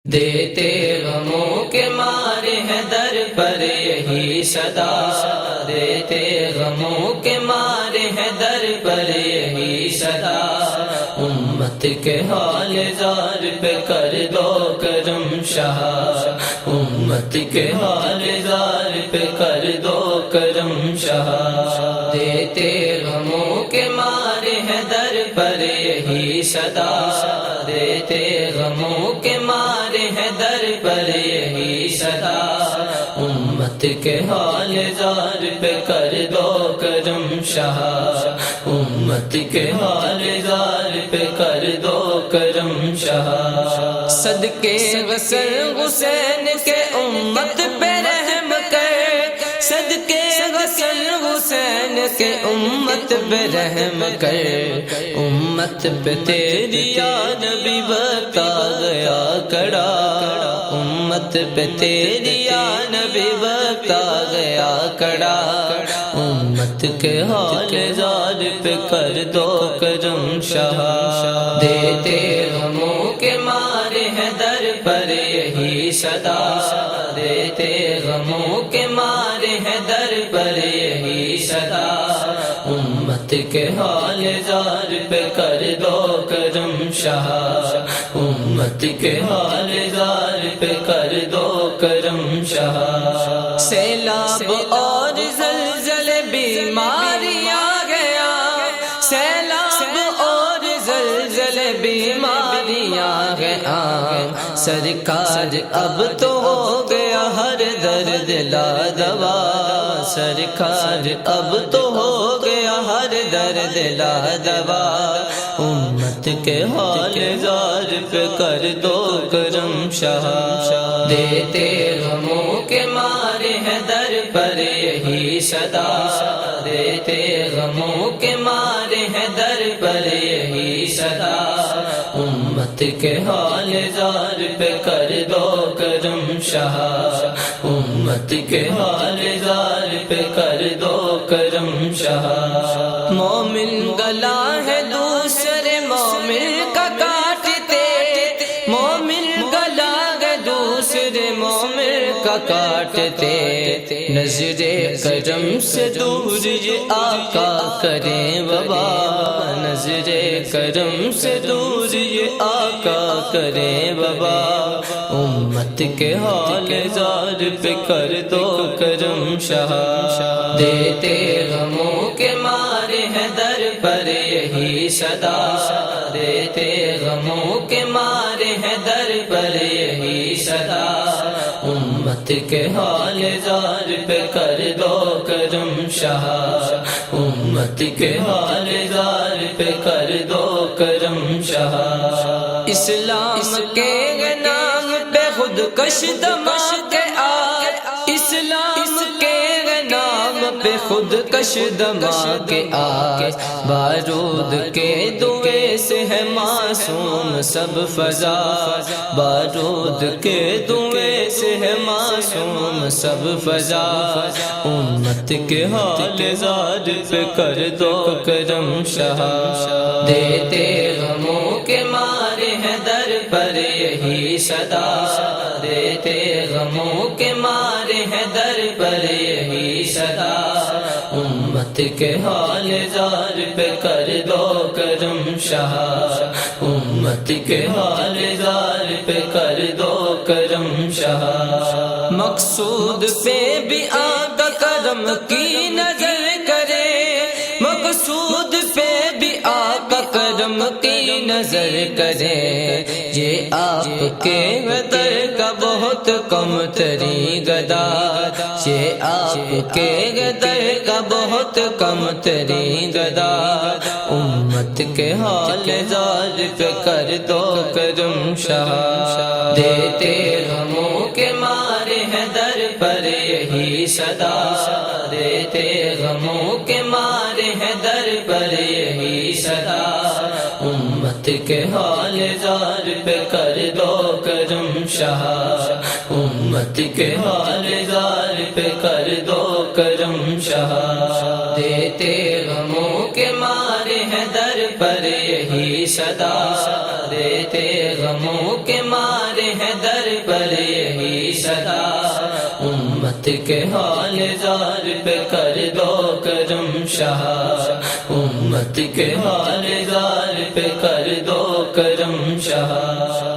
دیتے غموں کے مارے ہیں در پر یہی صدا، دیتے غموں کے مارے ہیں در پر یہی صدا، امت کے حال زار پہ کر دو کرم شاہ، امت کے حال زار پہ کر دو کرم شاہ، دیتے غموں کے مارے ہیں در پر یہی صدا، دیتے غموں کے مارے ہیں در پر یہی صدا، امت کے حال زار پہ کر دو کرم شاہ، امت کے حال زار پہ کر دو کرم شاہ، صدقے غسل حسین کے امت پہ رحم کر، صدقے غسل حسین کے امت پہ رحم کر، امت پہ تیری یا نبی وقت آ گیا کڑا، امت پہ تیری یا نبی وقت آ گیا کڑا، امت کے حال زار پہ کر دو کرم شاہ، دیتے غموں کے مارے ہیں در پر یہی صدا، دیتے غموں کے مارے ہیں در پر یہی صدا، امت کے حال زار پہ کر دو کرم شاہ، امت کے حال زار پہ کر دو کرم شاہ، سیلاب اور زلزلے بیماریاں گیا، سیلاب اور زلزلے بیماریاں گیا، سرکار اب تو ہو گیا ہر درد لا دوا، سرکار اب تو ہو گیا ہر درد لا دوا، امت کے حال زار پہ کر دو کرم شاہ، دیتے غموں کے مارے ہیں در پر یہی صدا، دیتے غموں کے مارے ہیں در پر یہی صدا، امت کے حال زار پہ کر دو کرم شاہ، امت کے حال زار پہ کر دو کرم شاہ، مومن گلا ہے دوسرے مومن کا کاٹتے، مومن گلا ہے دوسرے مومن کا کاٹتے، نظر کرم سے دور یہ آقا کریں وبا، نظر کرم سے دور یہ آقا کریں وبا، امت کے حال زار پہ کر دو کرم شاہ، دیتے غموں کے مارے ہیں در پر یہی صدا، دیتے غموں کے مارے ہیں در پر یہی صدا، امت کے حال زار پہ کر دو کرم شاہ، امت کے حال زار پہ کر دو کرم شاہ، اسلام کے نام پہ خود کش دھماکے آئے، اسلام کے نام پہ خود کش دھماکے آئے، بارود کے دھویں سے ہے معصوم سب فضا، بارود کے دھویں سے ہے معصوم سب فضا، امت کے حال زار پہ کر دو کرم شاہ، دیتے غموں کے مارے ہیں در پر یہی صدا، دیتے غموں کے مارے ہیں در پر یہی صدا، امت کے حال زار پہ کر دو کرم شاہ، امت کے حال زار پہ کر دو کرم شاہ، مقصود پہ بھی آقا کرم کی نظر کرے، مقصود پہ بھی آقا کرم کی نظر کرے، یہ آپ کے در کا بہت کم تری گدا، یہ آپ کے در کا بہت کم تری گدا، امت کے حال زار پہ کر دو کرم شاہ، دیتے غموں کے مارے ہیں در پر یہی صدا، دیتے غموں کے مارے ہیں در پر یہی صدا، امت کے حال زار پہ کر دو کرم شاہ، امت کے حال زار پہ کر دو کرم شاہ، دیتے غموں کے مارے ہیں در پر یہی صدا دیتے غموں کے مارے ہیں در پر یہی صدا امت کے حال زار پہ کر دو کرم شاہ امت کے حال زار پہ کر دو کرم شاہ